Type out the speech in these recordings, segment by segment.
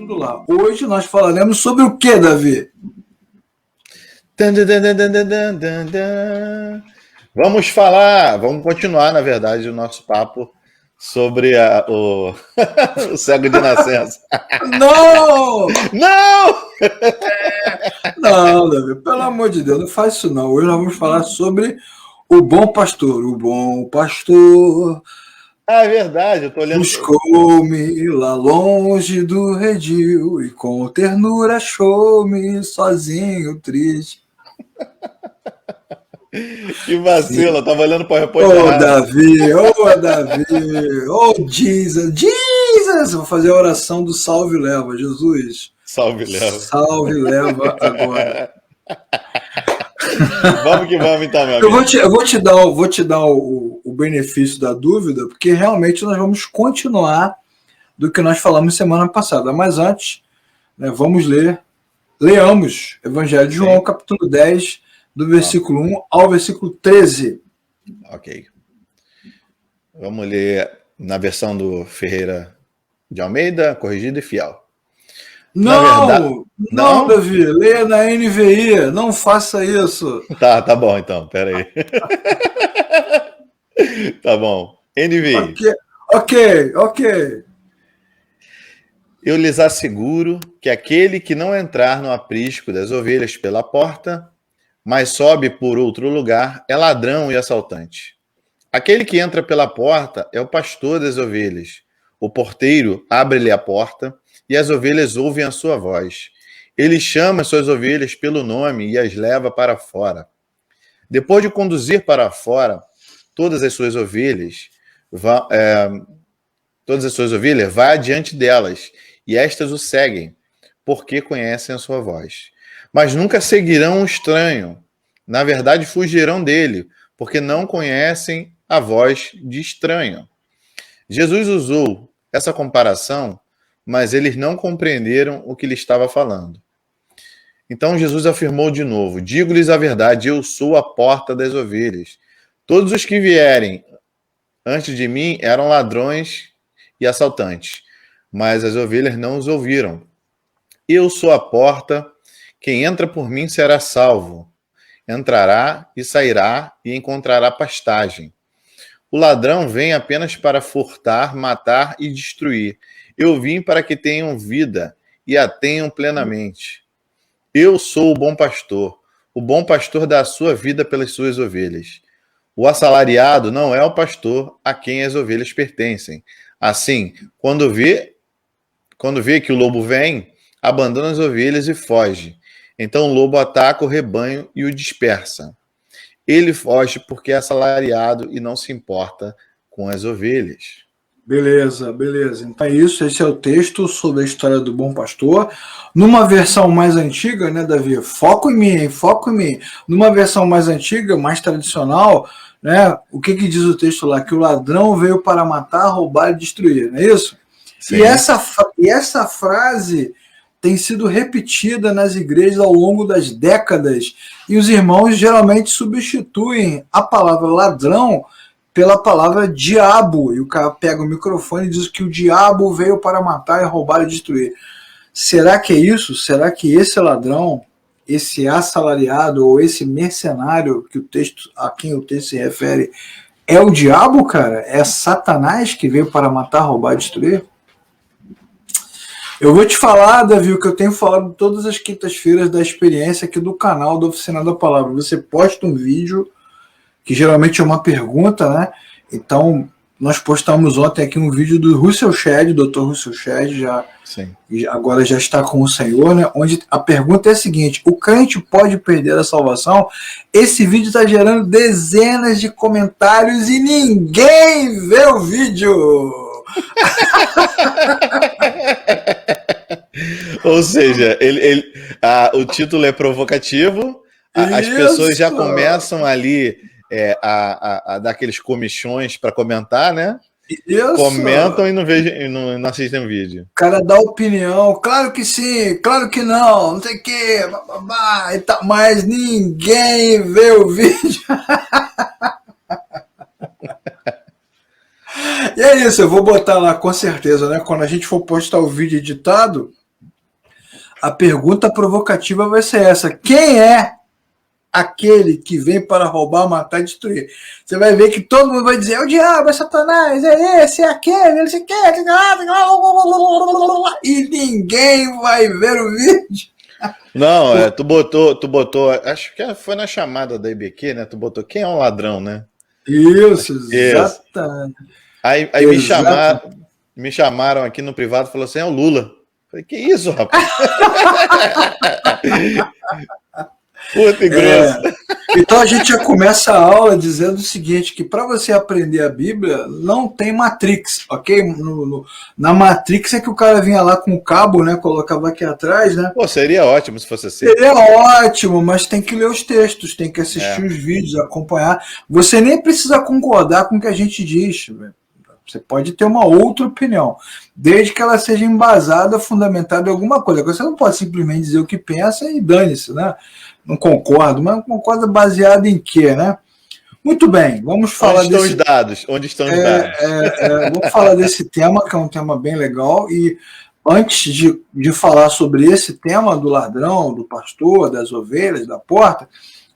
tudo lá. Hoje nós falaremos sobre o que, Davi? Vamos continuar, na verdade, o nosso papo sobre o cego de nascença. Não! Não! Não, Davi, pelo amor de Deus, não faz isso não. Hoje nós vamos falar sobre o bom pastor. O bom pastor Ah, é verdade, eu tô olhando. buscou-me lá longe do redil e com ternura achou-me sozinho, triste. Que vacilo, eu tava olhando para o repórter Oh, errado. Davi, oh, Davi, oh, Jesus, Jesus! Vou fazer a oração do salve leva, Jesus. Salve, Léo. Salve leva agora. Vamos que vamos então, meu Eu amigo. vou te dar o benefício da dúvida, porque realmente nós vamos continuar do que nós falamos semana passada. Mas antes, né, leamos Evangelho de João, capítulo 10, do versículo 1 ao versículo 13. Ok. Vamos ler na versão do Ferreira de Almeida, corrigida e fiel. Na verdade, Não, não? Davi, leia na NVI, não faça isso. Tá bom então, pera aí. Tá bom. NVI. Ok. Eu lhes asseguro que aquele que não entrar no aprisco das ovelhas pela porta, mas sobe por outro lugar, é ladrão e assaltante. Aquele que entra pela porta é o pastor das ovelhas. O porteiro abre-lhe a porta e as ovelhas ouvem a sua voz. Ele chama as suas ovelhas pelo nome e as leva para fora. Depois de conduzir para fora todas as suas ovelhas, vai adiante delas e estas o seguem, porque conhecem a sua voz. Mas nunca seguirão o estranho. Na verdade, fugirão dele, porque não conhecem a voz de estranho. Jesus usou essa comparação, mas eles não compreenderam o que ele estava falando. Então Jesus afirmou de novo: digo-lhes a verdade, eu sou a porta das ovelhas. Todos os que vierem antes de mim eram ladrões e assaltantes, mas as ovelhas não os ouviram. Eu sou a porta, quem entra por mim será salvo. Entrará e sairá e encontrará pastagem. O ladrão vem apenas para furtar, matar e destruir. Eu vim para que tenham vida e a tenham plenamente. Eu sou o bom pastor. O bom pastor dá a sua vida pelas suas ovelhas. O assalariado não é o pastor a quem as ovelhas pertencem. Assim, quando vê que o lobo vem, abandona as ovelhas e foge. Então o lobo ataca o rebanho e o dispersa. Ele foge porque é assalariado e não se importa com as ovelhas. Beleza. Então é isso, esse é o texto sobre a história do bom pastor. Numa versão mais antiga, né, Davi? Foco em mim. Numa versão mais antiga, mais tradicional, né? O que diz o texto lá? Que o ladrão veio para matar, roubar e destruir, não é isso? Sim. E essa frase tem sido repetida nas igrejas ao longo das décadas, e os irmãos geralmente substituem a palavra ladrão pela palavra diabo, e o cara pega o microfone e diz que o diabo veio para matar, roubar e destruir. Será que é isso? Será que esse ladrão, esse assalariado ou esse mercenário a quem o texto se refere é o diabo, cara? É Satanás que veio para matar, roubar e destruir? Eu vou te falar, Davi, o que eu tenho falado todas as quintas-feiras da experiência aqui do canal da Oficina da Palavra. Você posta um vídeo, que geralmente é uma pergunta, né? Então, nós postamos ontem aqui um vídeo do Russell Shedd, Dr. Russell Shedd, agora já está com o Senhor, né? Onde a pergunta é a seguinte: o crente pode perder a salvação? Esse vídeo está gerando dezenas de comentários e ninguém vê o vídeo! Ou seja, o título é provocativo, as pessoas já começam ali a dar aqueles comichões para comentar, né? Isso. Comentam e não assistem o vídeo. O cara dá opinião, claro que sim, claro que não sei o que, mas ninguém vê o vídeo. E é isso, eu vou botar lá com certeza, né? Quando a gente for postar o vídeo editado, A pergunta provocativa vai ser essa: quem é aquele que vem para roubar, matar e destruir? Você vai ver que todo mundo vai dizer: é o diabo, é Satanás, é esse, é aquele, não sei o que, e ninguém vai ver o vídeo. Não, tu botou, acho que foi na chamada da IBQ, né? Tu botou quem é um ladrão, né? Isso, exatamente. Aí me chamaram aqui no privado e falaram assim: é o Lula. Falei, que isso, rapaz? Puta igreja. Então a gente já começa a aula dizendo o seguinte, que para você aprender a Bíblia, não tem Matrix, ok? Na Matrix é que o cara vinha lá com o cabo, né? Colocava aqui atrás, né? Pô, seria ótimo se fosse assim. Seria ótimo, mas tem que ler os textos, tem que assistir os vídeos, acompanhar. Você nem precisa concordar com o que a gente diz, velho. Você pode ter uma outra opinião, desde que ela seja embasada, fundamentada em alguma coisa. Você não pode simplesmente dizer o que pensa e dane-se, né? Não concordo, mas concorda baseado em quê, né? Muito bem, vamos falar Onde estão os dados? Onde estão os dados? Vamos falar desse tema, que é um tema bem legal, e antes de falar sobre esse tema do ladrão, do pastor, das ovelhas, da porta,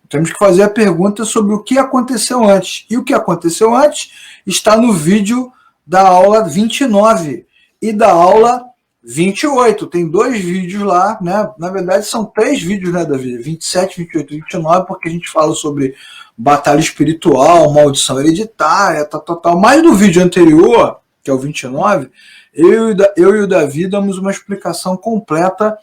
temos que fazer a pergunta sobre o que aconteceu antes. E o que aconteceu antes está no vídeo da aula 29 e da aula 28. Tem 2 vídeos lá, né? Na verdade, são 3 vídeos, né, Davi? 27, 28 e 29, porque a gente fala sobre batalha espiritual, maldição hereditária, tal. Mas no vídeo anterior, que é o 29, eu e o Davi damos uma explicação completa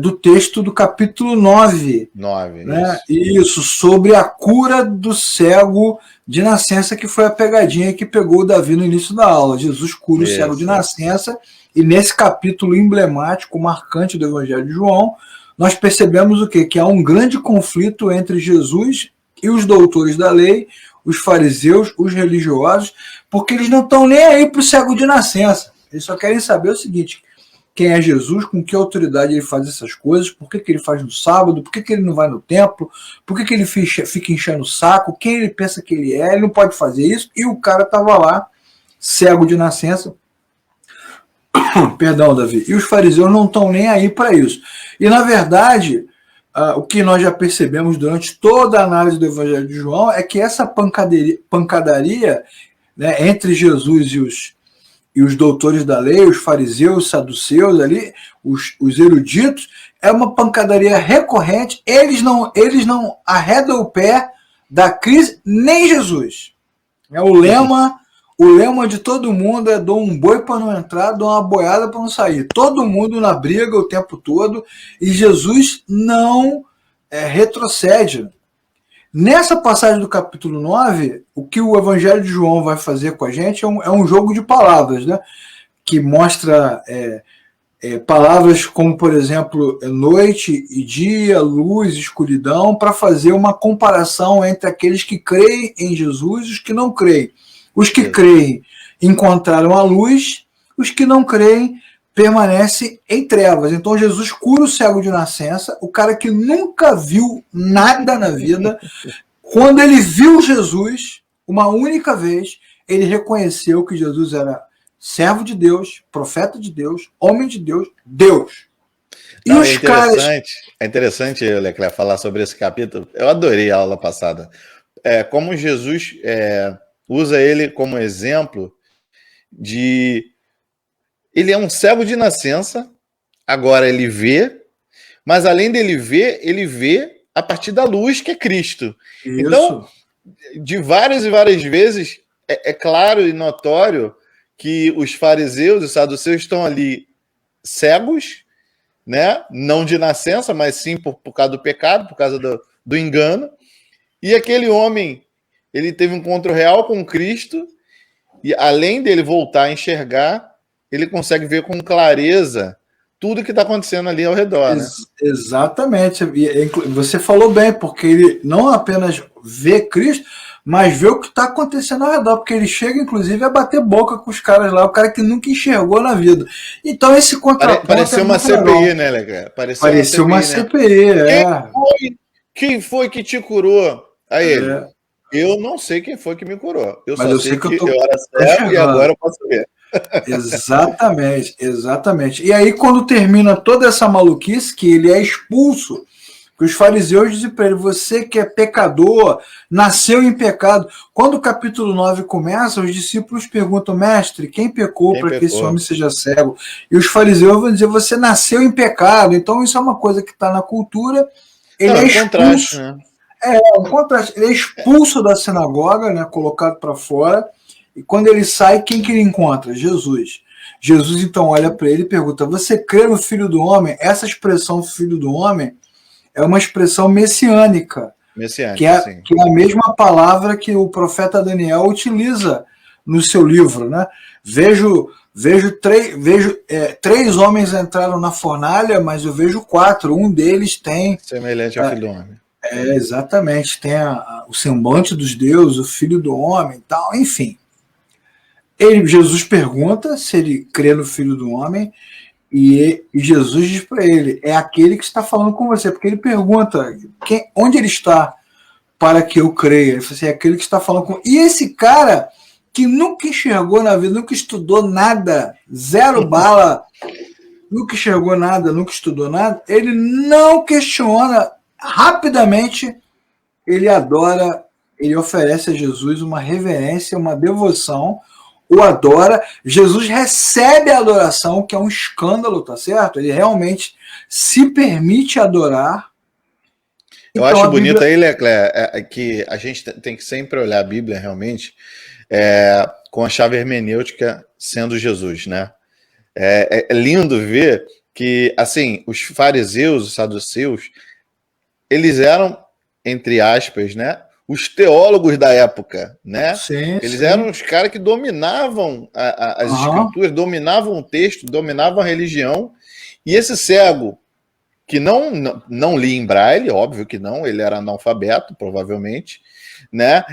do texto do capítulo 9. 9, né? Isso, sobre a cura do cego de nascença, que foi a pegadinha que pegou o Davi no início da aula. Jesus cura o cego de nascença, e nesse capítulo emblemático, marcante do Evangelho de João, nós percebemos o quê? Que há um grande conflito entre Jesus e os doutores da lei, os fariseus, os religiosos, porque eles não estão nem aí para o cego de nascença. Eles só querem saber o seguinte: quem é Jesus, com que autoridade ele faz essas coisas, por que ele faz no sábado, por que ele não vai no templo, por que ele fica enchendo o saco, quem ele pensa que ele não pode fazer isso, e o cara estava lá, cego de nascença. Perdão, Davi. E os fariseus não estão nem aí para isso. E, na verdade, o que nós já percebemos durante toda a análise do Evangelho de João é que essa pancadaria, né, entre Jesus e os doutores da lei, os fariseus, os saduceus ali, os eruditos, é uma pancadaria recorrente. Eles não arredam o pé da crise, nem Jesus. O lema de todo mundo é: dou um boi para não entrar, dou uma boiada para não sair. Todo mundo na briga o tempo todo, e Jesus não retrocede. Nessa passagem do capítulo 9, o que o Evangelho de João vai fazer com a gente é um jogo de palavras, né? Que mostra palavras como, por exemplo, noite e dia, luz, escuridão, para fazer uma comparação entre aqueles que creem em Jesus e os que não creem. Os que creem encontraram a luz, os que não creem permanecem em trevas. Então Jesus cura o cego de nascença, o cara que nunca viu nada na vida. Quando ele viu Jesus, uma única vez, ele reconheceu que Jesus era servo de Deus, profeta de Deus, homem de Deus, Deus. E não, os caras... É interessante, Leclerc, falar sobre esse capítulo. Eu adorei a aula passada. Como Jesus usa ele como exemplo de... Ele é um cego de nascença, agora ele vê, mas além dele ver, ele vê a partir da luz, que é Cristo. Isso. Então, de várias e várias vezes, é claro e notório que os fariseus e os saduceus estão ali cegos, né? Não de nascença, mas sim por causa do pecado, por causa do engano. E aquele homem, ele teve um encontro real com Cristo, e além dele voltar a enxergar, ele consegue ver com clareza tudo que está acontecendo ali ao redor, né? Exatamente. Você falou bem, porque ele não apenas vê Cristo, mas vê o que está acontecendo ao redor, porque ele chega, inclusive, a bater boca com os caras lá, o cara que nunca enxergou na vida. Então, esse contraponto pareceu uma CPI, legal, né, Legal? Pareceu uma CPI, né? Quem foi que te curou? Aí ele, eu não sei quem foi que me curou. Eu só sei que eu era cego e agora eu posso ver. Exatamente, exatamente. E aí, quando termina toda essa maluquice, que ele é expulso, que os fariseus dizem para ele: você que é pecador, nasceu em pecado. Quando o capítulo 9 começa, os discípulos perguntam: mestre, quem pecou Quem para que esse homem pecou? seja cego? E os fariseus vão dizer: você nasceu em pecado. Então, isso é uma coisa que está na cultura. Não, Ele é é um contraste, expulso. né? Ao contrário, ele é expulso da sinagoga, né, colocado para fora, e quando ele sai, quem que ele encontra? Jesus. Jesus então olha para ele e pergunta: você crê no Filho do Homem? Essa expressão Filho do Homem é uma expressão messiânica, Messiânica, sim. que é a mesma palavra que o profeta Daniel utiliza no seu livro. Né? Três homens entraram na fornalha, mas eu vejo quatro. Um deles tem Semelhante ao Filho do Homem. exatamente, tem o semblante dos deuses, o filho do homem e tal, enfim. Jesus pergunta se ele crê no filho do homem, e Jesus diz para ele: é aquele que está falando com você, porque ele pergunta onde ele está para que eu creia. Ele fala assim: é aquele que está falando com. E esse cara que nunca enxergou na vida, nunca estudou nada, zero bala, nunca enxergou nada, nunca estudou nada, ele não questiona, rapidamente ele adora, ele oferece a Jesus uma reverência, uma devoção, o adora. Jesus recebe a adoração, que é um escândalo, tá certo? Ele realmente se permite adorar. Eu Então acho a bonito Bíblia. aí, Leclerc, que a gente tem que sempre olhar a Bíblia realmente com a chave hermenêutica sendo Jesus, né? É lindo ver que, assim, os fariseus, os saduceus, eles eram, entre aspas, né, os teólogos da época, né? Sim, Eles sim. eram os caras que dominavam as Uhum. escrituras, dominavam o texto, dominavam a religião. E esse cego, que não lia em braille, óbvio que não, ele era analfabeto, provavelmente, né?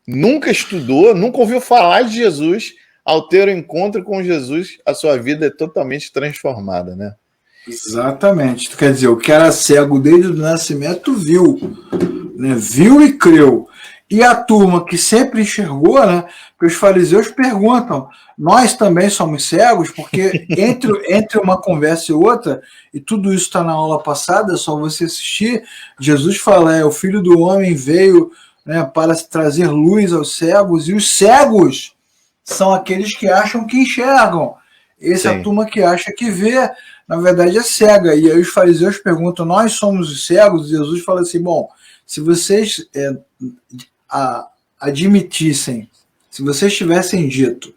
Nunca estudou, nunca ouviu falar de Jesus. Ao ter o encontro com Jesus, a sua vida é totalmente transformada, né? Exatamente. Quer dizer, o que era cego desde o nascimento viu, né? Viu e creu. E a turma que sempre enxergou, né? Que os fariseus perguntam: nós também somos cegos? Porque entre uma conversa e outra, e tudo isso está na aula passada, é só você assistir. Jesus fala: o Filho do Homem veio, né, para trazer luz aos cegos, e os cegos são aqueles que acham que enxergam. Essa é a Sim. turma que acha que vê, na verdade é cega. E aí os fariseus perguntam: nós somos os cegos? E Jesus fala assim: bom, se vocês admitissem, se vocês tivessem dito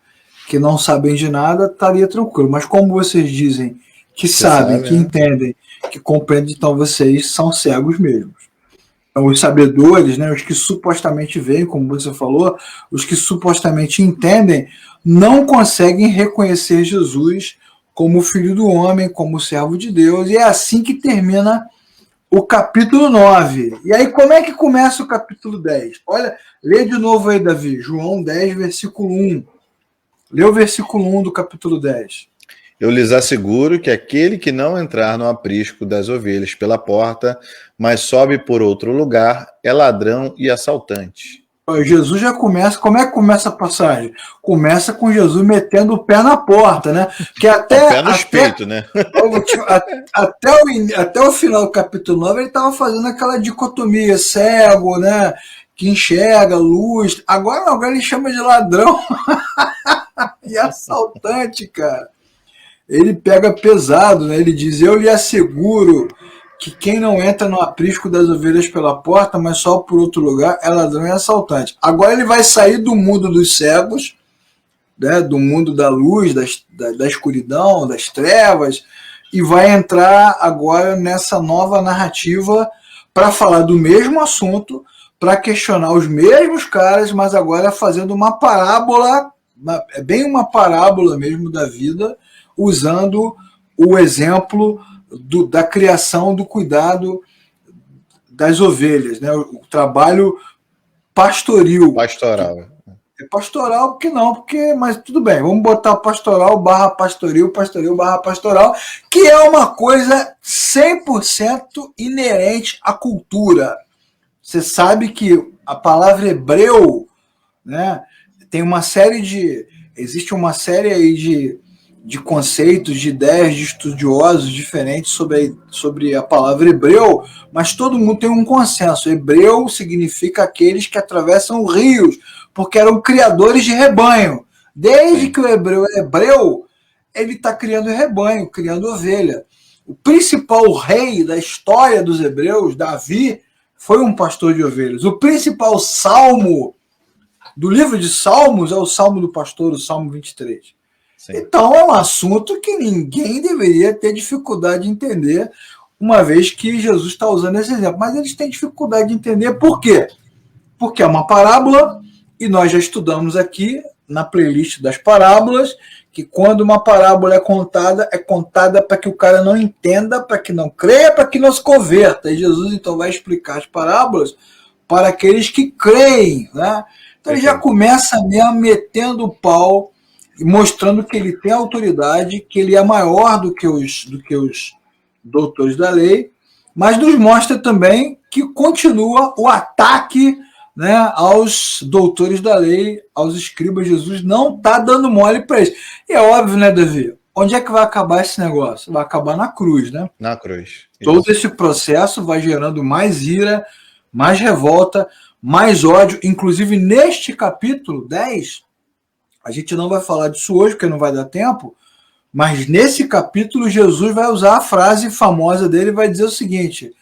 que não sabem de nada, estaria tranquilo. Mas como vocês dizem que Você sabem, sabe, que né? entendem, que compreendem, então vocês são cegos mesmo. Então, os sabedores, né, os que supostamente veem, como você falou, os que supostamente entendem, não conseguem reconhecer Jesus como Filho do Homem, como servo de Deus. E é assim que termina o capítulo 9. E aí, como é que começa o capítulo 10? Olha, lê de novo aí, Davi, João 10, versículo 1. Lê o versículo 1 do capítulo 10. Eu lhes asseguro que aquele que não entrar no aprisco das ovelhas pela porta, mas sobe por outro lugar, é ladrão e assaltante. Jesus já começa. Como é que começa a passagem? Começa com Jesus metendo o pé na porta, né? Que Não, pé nos peitos, né? até o final do capítulo 9 ele estava fazendo aquela dicotomia: cego, né? Que enxerga, luz. Agora não, agora ele chama de ladrão e assaltante, cara. Ele pega pesado, né? Ele diz: eu lhe asseguro que quem não entra no aprisco das ovelhas pela porta, mas só por outro lugar, é ladrão e assaltante. Agora ele vai sair do mundo dos cegos, né? Do mundo da luz, da escuridão, das trevas, e vai entrar agora nessa nova narrativa para falar do mesmo assunto, para questionar os mesmos caras, mas agora fazendo uma parábola, é bem uma parábola mesmo da vida, usando o exemplo da criação, do cuidado das ovelhas, né? O trabalho pastoril. Pastoral. É pastoral, porque não, porque, mas tudo bem, vamos botar pastoral barra pastoril, pastoril barra pastoral, que é uma coisa 100% inerente à cultura. Você sabe que a palavra hebreu, né, tem uma série existe uma série aí de conceitos, de ideias de estudiosos diferentes sobre a palavra hebreu, mas todo mundo tem um consenso. Hebreu significa aqueles que atravessam rios, porque eram criadores de rebanho. Desde que o hebreu é hebreu, ele está criando rebanho, criando ovelha. O principal rei da história dos hebreus, Davi, foi um pastor de ovelhas. O principal salmo do livro de Salmos é o Salmo do Pastor, o Salmo 23. Sim. Então é um assunto que ninguém deveria ter dificuldade de entender, uma vez que Jesus está usando esse exemplo. Mas eles têm dificuldade de entender por quê? Porque é uma parábola, e nós já estudamos aqui na playlist das parábolas, que quando uma parábola é contada para que o cara não entenda, para que não creia, para que não se converta. E Jesus então vai explicar as parábolas para aqueles que creem, né? Então ele já começa mesmo metendo o pau e mostrando que ele tem autoridade, que ele é maior do que os doutores da lei, mas nos mostra também que continua o ataque, né, aos doutores da lei, aos escribas. Jesus não está dando mole para eles. E é óbvio, né, Davi? Onde é que vai acabar esse negócio? Vai acabar na cruz, né? Na cruz. Isso. Todo esse processo vai gerando mais ira, mais revolta, mais ódio. Inclusive, neste capítulo 10, a gente não vai falar disso hoje, porque não vai dar tempo, mas nesse capítulo, Jesus vai usar a frase famosa dele, vai dizer o seguinte: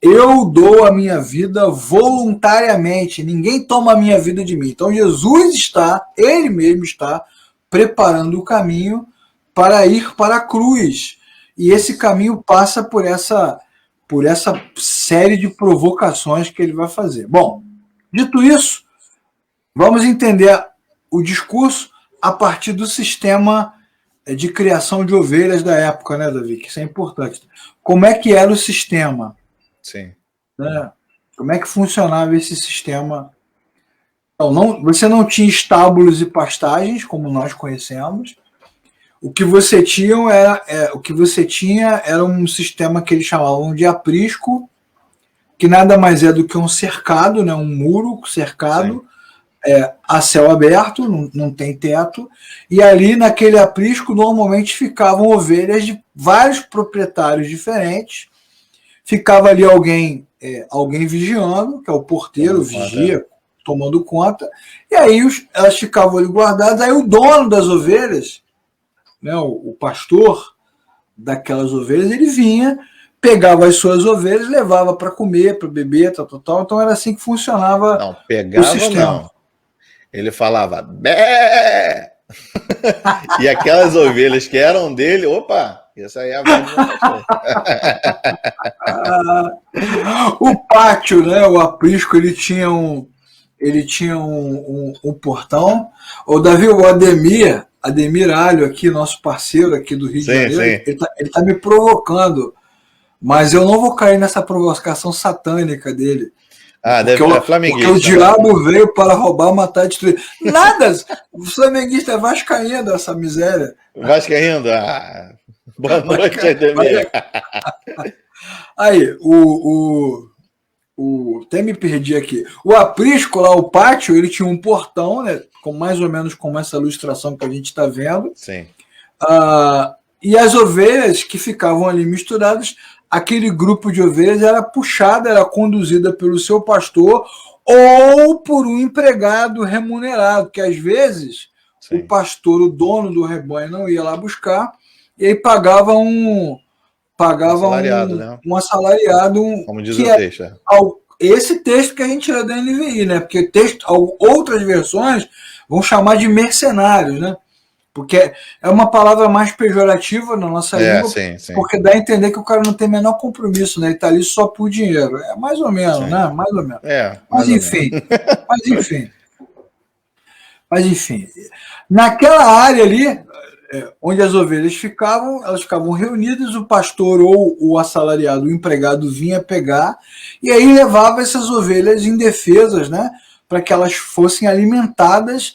eu dou a minha vida voluntariamente, ninguém toma a minha vida de mim. Então Jesus ele mesmo está preparando o caminho para ir para a cruz. E esse caminho passa por essa série de provocações que ele vai fazer. Bom, dito isso, vamos entender o discurso a partir do sistema de criação de ovelhas da época, né, Davi? Que isso é importante. Como é que era o sistema? Sim. Né? Como é que funcionava esse sistema? Então, você não tinha estábulos e pastagens, como nós conhecemos. O que você tinha era um sistema que eles chamavam de aprisco, que nada mais é do que um cercado, né? Um muro cercado, a céu aberto, não tem teto, e ali naquele aprisco normalmente ficavam ovelhas de vários proprietários diferentes. Ficava ali alguém vigiando, que é o porteiro, vigia, tomando conta, e aí elas ficavam ali guardadas. Aí o dono das ovelhas, né, o pastor daquelas ovelhas, ele vinha, pegava as suas ovelhas, levava para comer, para beber, tal. Então era assim que funcionava. Não, pegava, o sistema. Não. Ele falava bé! E aquelas ovelhas que eram dele, opa! Essa aí é a voz do pastor. O pátio, né? O aprisco, ele tinha um portão. O Davi, o Ademir Alho aqui, nosso parceiro aqui do Rio de Janeiro, ele tá me provocando, mas eu não vou cair nessa provocação satânica dele. Deve ser flamenguista. Porque o diabo veio para roubar, matar e destruir. Nada! O flamenguista é vascaíno, essa miséria. Vascaíno? Boa noite, Ademir. Aí, até me perdi aqui. O aprisco lá, o pátio, ele tinha um portão, né? Mais ou menos como essa ilustração que a gente está vendo. Sim. E as ovelhas que ficavam ali misturadas, aquele grupo de ovelhas era puxada, era conduzida pelo seu pastor ou por um empregado remunerado, que às vezes o pastor, o dono do rebanho, não ia lá buscar, e aí pagava um assalariado, né? Um assalariado. Como diz o texto. Esse texto que a gente tira da NVI, né? Porque outras versões vão chamar de mercenários, né? Porque é uma palavra mais pejorativa na nossa língua, sim. Porque dá a entender que o cara não tem o menor compromisso, né? Ele está ali só por dinheiro. É mais ou menos, né? Mais ou menos. Mas enfim. Naquela área ali, onde as ovelhas ficavam, elas ficavam reunidas, o pastor ou o assalariado, o empregado, vinha pegar, e aí levava essas ovelhas indefesas, né? Para que elas fossem alimentadas.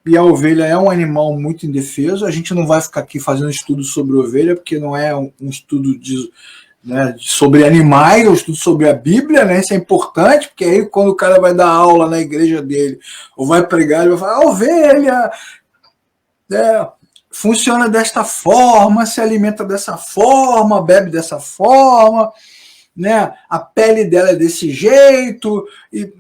E a ovelha é um animal muito indefeso. A gente não vai ficar aqui fazendo estudo sobre ovelha, porque não é um estudo sobre animais, é um estudo sobre a Bíblia, né? Isso é importante, porque aí quando o cara vai dar aula na igreja dele, ou vai pregar, ele vai falar: a ovelha funciona desta forma, se alimenta dessa forma, bebe dessa forma, né? A pele dela é desse jeito, e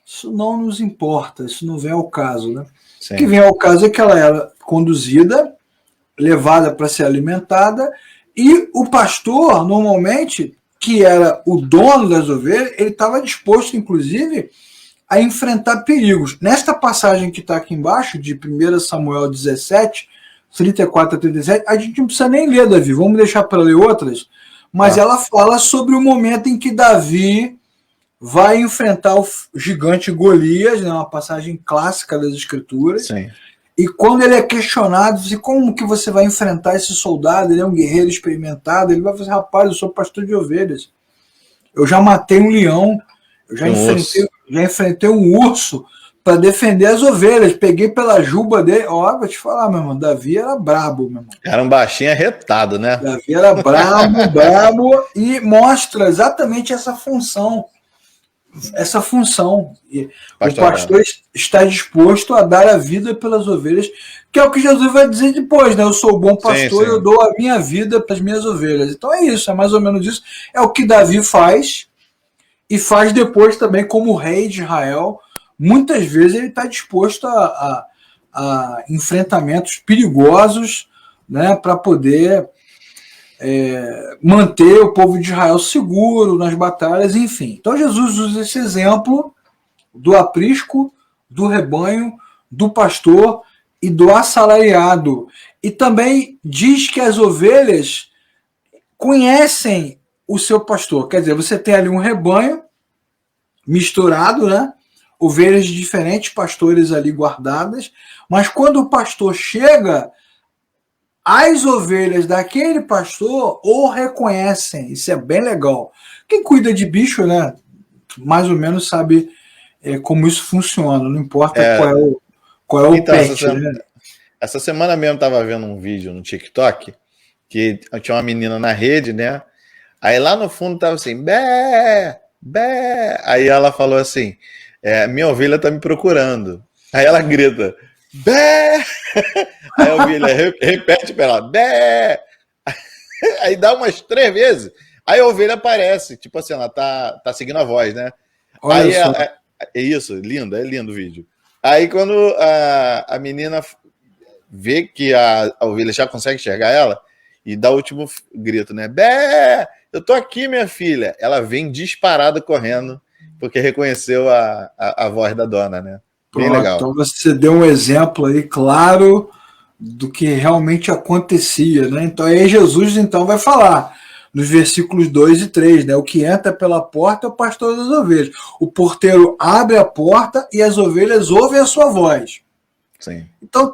isso não nos importa, isso não vem ao caso, né? Sim. O que vem ao caso é que ela era conduzida, levada para ser alimentada, e o pastor, normalmente, que era o dono das ovelhas, ele estava disposto, inclusive, a enfrentar perigos. Nesta passagem que está aqui embaixo, de 1 Samuel 17, 34 a 37, a gente não precisa nem ler, Davi, vamos deixar para ler outras, mas ela fala sobre o momento em que Davi vai enfrentar o gigante Golias, né, uma passagem clássica das Escrituras. Sim. E quando ele é questionado, diz, como que você vai enfrentar esse soldado? Ele é um guerreiro experimentado. Ele vai falar, rapaz, eu sou pastor de ovelhas. Eu já matei um leão, eu já enfrentei um urso para defender as ovelhas. Peguei pela juba dele. Ó, vou te falar, meu irmão, Davi era brabo, meu irmão. Era um baixinho arretado, né? Davi era brabo, e mostra exatamente essa função. O pastor está disposto a dar a vida pelas ovelhas, que é o que Jesus vai dizer depois, né? Eu sou o bom pastor, sim. Eu dou a minha vida para as minhas ovelhas. Então é isso, é mais ou menos isso. É o que Davi faz, e faz depois também como rei de Israel. Muitas vezes ele está disposto a enfrentamentos perigosos, né, para poder manter o povo de Israel seguro nas batalhas, enfim. Então Jesus usa esse exemplo do aprisco, do rebanho, do pastor e do assalariado. E também diz que as ovelhas conhecem o seu pastor. Quer dizer, você tem ali um rebanho misturado, né? Ovelhas de diferentes pastores ali guardadas, mas quando o pastor chega, as ovelhas daquele pastor o reconhecem. Isso é bem legal. Quem cuida de bicho, né, mais ou menos sabe como isso funciona. Não importa qual é o então, pet. Essa semana mesmo estava vendo um vídeo no TikTok que tinha uma menina na rede, né? Aí lá no fundo tava assim, bé, bé. Aí ela falou assim, minha ovelha tá me procurando. Aí ela grita, bé! Aí a ovelha repete para ela, bé! Aí dá umas 3 vezes, aí a ovelha aparece, tipo assim, ela tá seguindo a voz, né? Olha aí só. É isso, lindo, é lindo o vídeo. Aí quando a menina vê que a ovelha já consegue enxergar ela, e dá o último grito, né? Bé! Eu tô aqui, minha filha. Ela vem disparada correndo, porque reconheceu a voz da dona, né? Bem legal. Então você deu um exemplo aí claro do que realmente acontecia, né? Então aí Jesus então vai falar nos versículos 2 e 3, né? O que entra pela porta é o pastor das ovelhas. O porteiro abre a porta e as ovelhas ouvem a sua voz. Sim.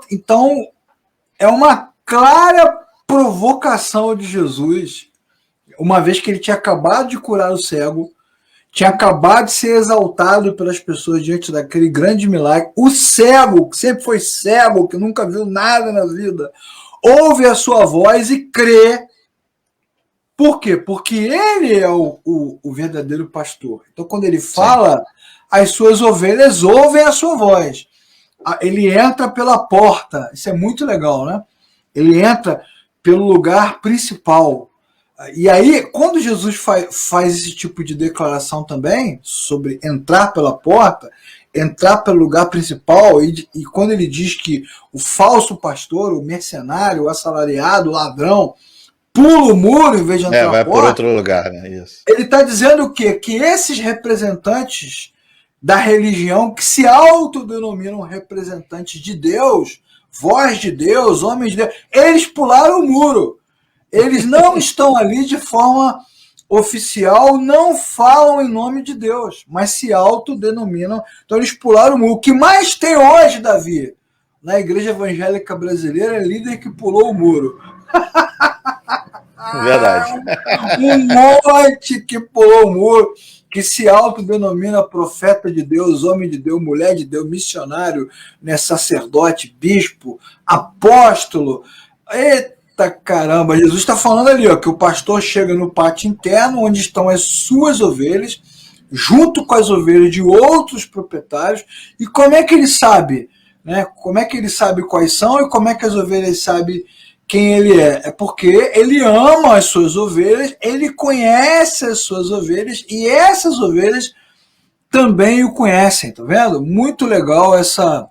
Então é uma clara provocação de Jesus, uma vez que ele tinha acabado de curar o cego, tinha acabado de ser exaltado pelas pessoas diante daquele grande milagre. O cego, que sempre foi cego, que nunca viu nada na vida, ouve a sua voz e crê. Por quê? Porque ele é o verdadeiro pastor. Então, quando ele fala, as suas ovelhas ouvem a sua voz. Ele entra pela porta. Isso é muito legal, né? Ele entra pelo lugar principal. E aí, quando Jesus faz esse tipo de declaração também, sobre entrar pela porta, entrar pelo lugar principal, e quando ele diz que o falso pastor, o mercenário, o assalariado, o ladrão, pula o muro em vez de entrar vai na porta, por outro lugar, né? Isso. Ele está dizendo o quê? Que esses representantes da religião, que se autodenominam representantes de Deus, voz de Deus, homens de Deus, eles pularam o muro. Eles não estão ali de forma oficial, não falam em nome de Deus, mas se autodenominam. Então eles pularam o muro. O que mais tem hoje, Davi, na igreja evangélica brasileira é líder que pulou o muro. Verdade. Um monte que pulou o muro, que se autodenomina profeta de Deus, homem de Deus, mulher de Deus, missionário, né, sacerdote, bispo, apóstolo. Eita caramba, Jesus está falando ali, ó, que o pastor chega no pátio interno, onde estão as suas ovelhas, junto com as ovelhas de outros proprietários. E como é que ele sabe? né? Como é que ele sabe quais são e como é que as ovelhas sabem quem ele é? É porque ele ama as suas ovelhas, ele conhece as suas ovelhas e essas ovelhas também o conhecem, tá vendo? Muito legal essa.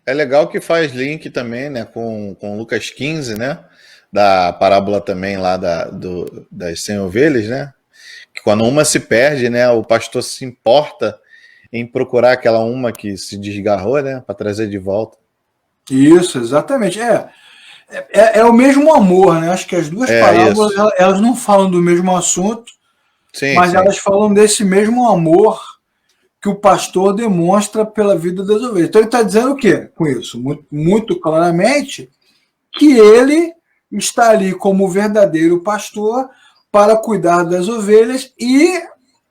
É legal que faz link também, né, com Lucas 15, né? Da parábola também lá das 100 ovelhas, né? Que quando uma se perde, né, o pastor se importa em procurar aquela uma que se desgarrou, né, para trazer de volta. Isso, exatamente. É o mesmo amor, né? Acho que as duas parábolas Isso. elas não falam do mesmo assunto, Sim, mas sim. elas falam desse mesmo amor que o pastor demonstra pela vida das ovelhas. Então ele está dizendo o quê com isso? Muito, muito claramente que ele está ali como verdadeiro pastor para cuidar das ovelhas e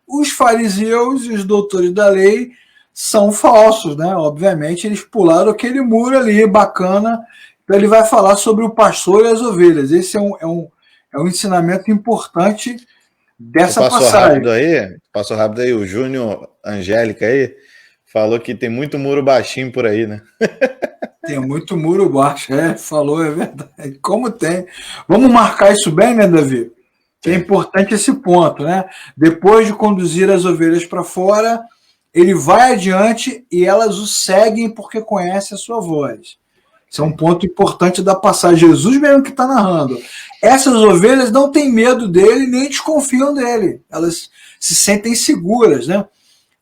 os fariseus e os doutores da lei são falsos, né? Obviamente eles pularam aquele muro ali bacana. Então ele vai falar sobre o pastor e as ovelhas. Esse é um ensinamento importante dessa passagem. Passou rápido aí, o Júnior Angélica aí falou que tem muito muro baixinho por aí, né? Tem muito muro baixo, falou, é verdade. Como tem. Vamos marcar isso bem, né, Davi? Que é importante esse ponto, né? Depois de conduzir as ovelhas para fora, ele vai adiante e elas o seguem porque conhecem a sua voz. Isso é um ponto importante da passagem. Jesus mesmo que está narrando. Essas ovelhas não têm medo dele nem desconfiam dele. Elas se sentem seguras, né?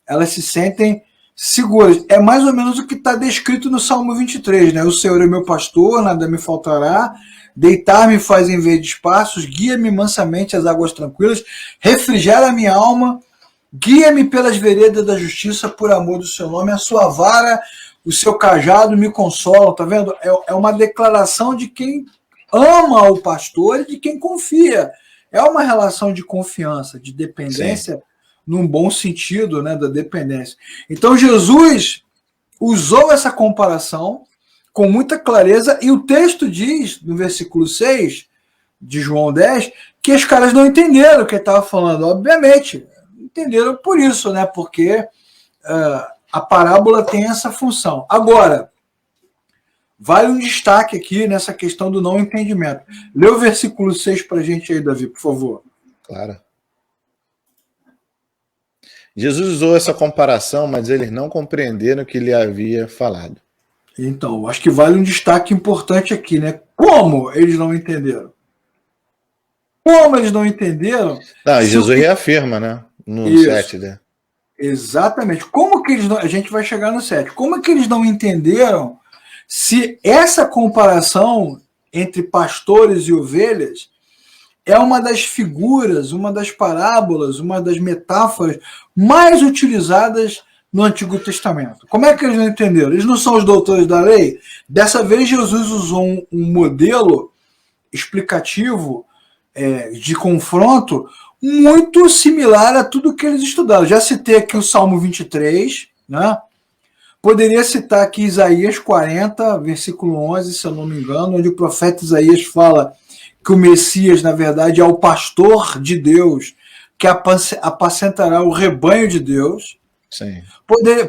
Elas se sentem seguras. É mais ou menos o que está descrito no Salmo 23, né? O Senhor é meu pastor, nada me faltará. Deitar-me faz em verdes espaços, guia-me mansamente às águas tranquilas, refrigera a minha alma, guia-me pelas veredas da justiça por amor do seu nome, a sua vara, o seu cajado me consolam, tá vendo? É uma declaração de quem ama o pastor e de quem confia. É uma relação de confiança, de dependência, num bom sentido, né, da dependência. Então Jesus usou essa comparação com muita clareza, e o texto diz, no versículo 6 de João 10, que os caras não entenderam o que ele estava falando. Obviamente, entenderam por isso, né? Porque a parábola tem essa função. Agora, vale um destaque aqui nessa questão do não entendimento. Lê o versículo 6 para a gente aí, Davi, por favor. Claro. Jesus usou essa comparação, mas eles não compreenderam o que ele havia falado. Então, acho que vale um destaque importante aqui, né? Como eles não entenderam? Como eles não entenderam? Não, Jesus reafirma, né? No 7, né? Exatamente. Como que eles não... A gente vai chegar no 7. Como é que eles não entenderam se essa comparação entre pastores e ovelhas é uma das figuras, uma das parábolas, uma das metáforas mais utilizadas no Antigo Testamento? Como é que eles não entenderam? Eles não são os doutores da lei? Dessa vez Jesus usou um modelo explicativo de confronto muito similar a tudo que eles estudaram. Já citei aqui o Salmo 23, né? Poderia citar aqui Isaías 40, versículo 11, se eu não me engano, onde o profeta Isaías fala que o Messias, na verdade, é o pastor de Deus, que apacentará o rebanho de Deus. Sim.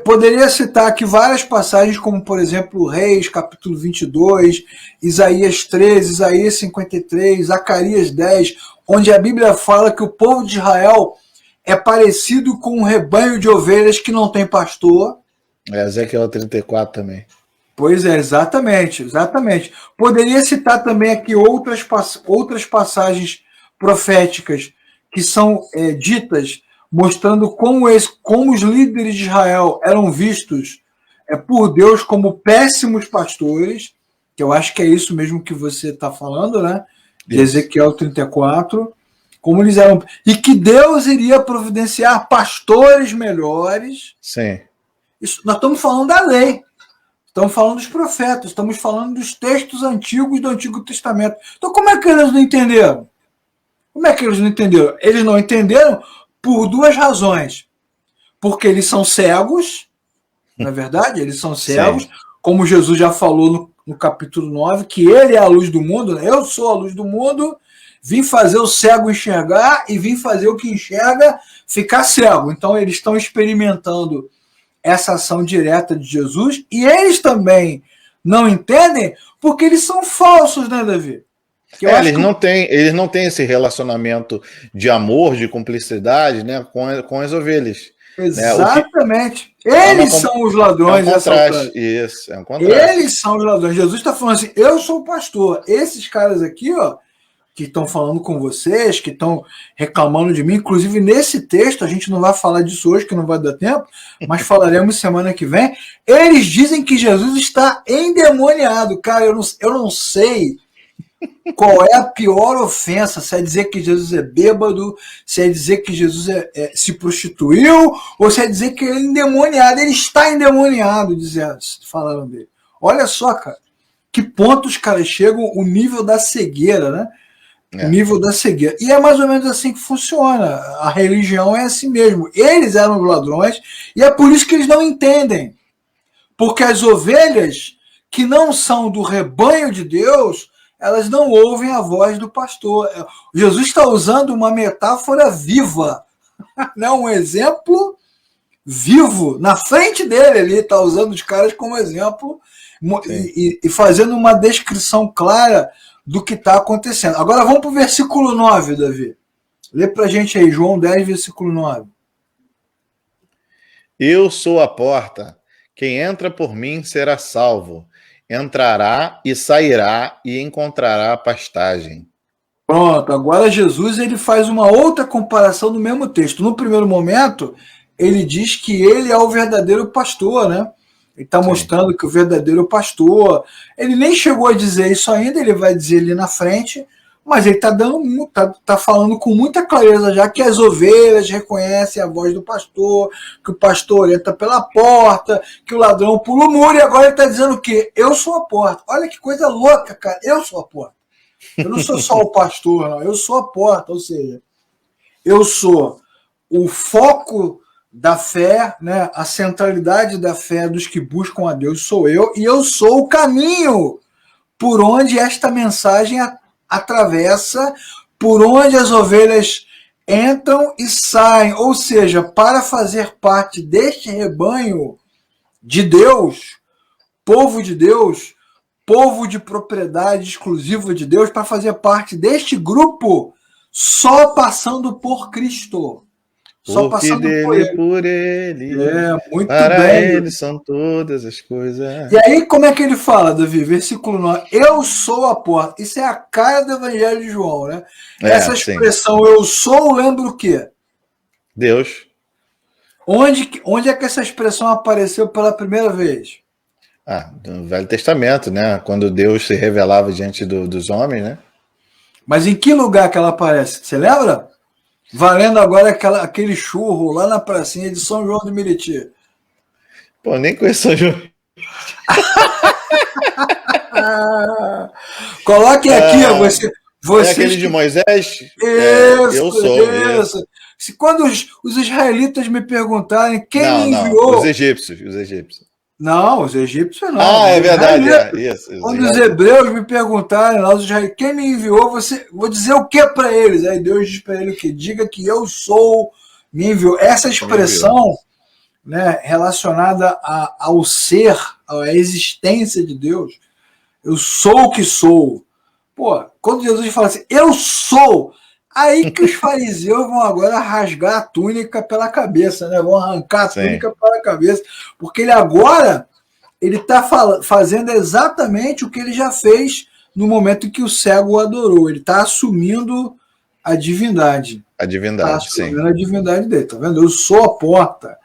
Poderia citar aqui várias passagens, como, por exemplo, Reis, capítulo 22, Isaías 13, Isaías 53, Zacarias 10, onde a Bíblia fala que o povo de Israel é parecido com um rebanho de ovelhas que não tem pastor. Ezequiel 34 também. Pois é, exatamente, exatamente. Poderia citar também aqui outras passagens proféticas que são ditas mostrando como os líderes de Israel eram vistos por Deus como péssimos pastores, que eu acho que é isso mesmo que você está falando, né? De Ezequiel 34, como eles eram, e que Deus iria providenciar pastores melhores. Sim. Isso, nós estamos falando da lei, estamos falando dos profetas, estamos falando dos textos antigos do Antigo Testamento. Então, como é que eles não entenderam? Como é que eles não entenderam? Eles não entenderam por duas razões. Porque eles são cegos, na verdade, eles são cegos, sim, como Jesus já falou no capítulo 9, que ele é a luz do mundo, né? Eu sou a luz do mundo, vim fazer o cego enxergar e vim fazer o que enxerga ficar cego. Então, eles estão experimentando essa ação direta de Jesus, e eles também não entendem porque eles são falsos, né, Davi? Eles não têm esse relacionamento de amor, de cumplicidade, né, com as ovelhas. Exatamente. Né? Eles são os ladrões dessa altura. Isso, é um contraste. Eles são os ladrões. Jesus está falando assim, eu sou o pastor. Esses caras aqui, ó, que estão falando com vocês, que estão reclamando de mim, inclusive nesse texto, a gente não vai falar disso hoje, que não vai dar tempo, mas falaremos semana que vem, eles dizem que Jesus está endemoniado. Cara, eu não sei qual é a pior ofensa, se é dizer que Jesus é bêbado, se é dizer que Jesus se prostituiu, ou se é dizer que ele é endemoniado. Ele está endemoniado, falaram dele. Olha só, cara, que ponto os caras chegam, o nível da cegueira, né? O nível da cegueira. E é mais ou menos assim que funciona. A religião é assim mesmo. Eles eram ladrões e é por isso que eles não entendem. Porque as ovelhas que não são do rebanho de Deus, elas não ouvem a voz do pastor. Jesus está usando uma metáfora viva, né? Um exemplo vivo. Na frente dele, ele está usando os caras como exemplo e fazendo uma descrição clara do que está acontecendo. Agora vamos para o versículo 9, Davi. Lê para a gente aí, João 10, versículo 9. Eu sou a porta. Quem entra por mim será salvo. Entrará e sairá e encontrará pastagem. Pronto, agora Jesus ele faz uma outra comparação no mesmo texto. No primeiro momento, ele diz que ele é o verdadeiro pastor, né? Ele está mostrando que o verdadeiro pastor, ele nem chegou a dizer isso ainda, ele vai dizer ali na frente, mas ele está falando com muita clareza já que as ovelhas reconhecem a voz do pastor, que o pastor entra pela porta, que o ladrão pula o muro, e agora ele está dizendo o quê? Eu sou a porta. Olha que coisa louca, cara, eu sou a porta. Eu não sou só o pastor, não, eu sou a porta, ou seja, eu sou o foco da fé, né? A centralidade da fé dos que buscam a Deus sou eu, e eu sou o caminho por onde esta mensagem atravessa, por onde as ovelhas entram e saem. Ou seja, para fazer parte deste rebanho de Deus, povo de propriedade exclusiva de Deus, para fazer parte deste grupo, só passando por Cristo. Só passando por ele. Muito para bem. Ele são todas as coisas. E aí, como é que ele fala, Davi? Versículo 9. Eu sou a porta. Isso é a cara do Evangelho de João, né? Essa expressão, eu sou, lembra o quê? Deus. Onde é que essa expressão apareceu pela primeira vez? No Velho Testamento, né? Quando Deus se revelava diante dos homens, né? Mas em que lugar que ela aparece? Você lembra? Valendo agora aquele churro lá na pracinha de São João do Meriti. Pô, nem conheço São João. Coloque aqui, você. É aquele de Moisés? Eu sou. Quando os israelitas me perguntarem quem me enviou. Não, os egípcios. Não, os egípcios não. É verdade. Isso, quando os hebreus me perguntarem lá, os israelitas, quem me enviou, vou dizer o que para eles? Aí Deus diz para ele o quê? Diga que eu sou, me enviou. Essa expressão, né, relacionada ao ser, à existência de Deus, eu sou o que sou. Pô, quando Jesus fala assim, eu sou, aí que os fariseus vão agora rasgar a túnica pela cabeça, né? Vão arrancar a túnica pela cabeça, porque ele está fazendo exatamente o que ele já fez no momento em que o cego o adorou. Ele está assumindo a divindade. A divindade, a divindade dele, tá vendo? Eu sou a porta.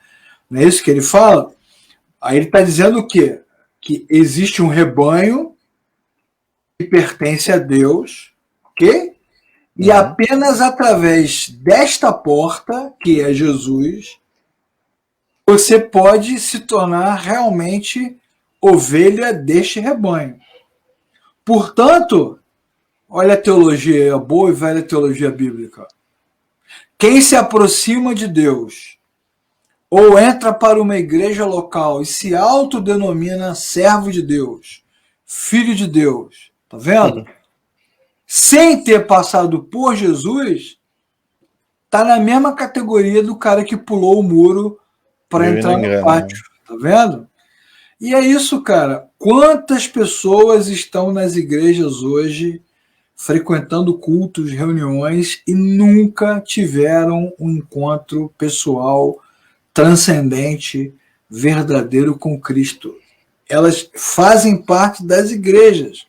Não é isso que ele fala? Aí ele está dizendo o quê? Que existe um rebanho que pertence a Deus, ok? E apenas através desta porta, que é Jesus, você pode se tornar realmente ovelha deste rebanho. Portanto, olha a teologia, a boa e velha teologia bíblica. Quem se aproxima de Deus ou entra para uma igreja local e se autodenomina servo de Deus, filho de Deus, tá vendo? Sem ter passado por Jesus, está na mesma categoria do cara que pulou o muro para entrar no pátio. Tá vendo? E é isso, cara. Quantas pessoas estão nas igrejas hoje, frequentando cultos, reuniões, e nunca tiveram um encontro pessoal, transcendente, verdadeiro com Cristo? Elas fazem parte das igrejas,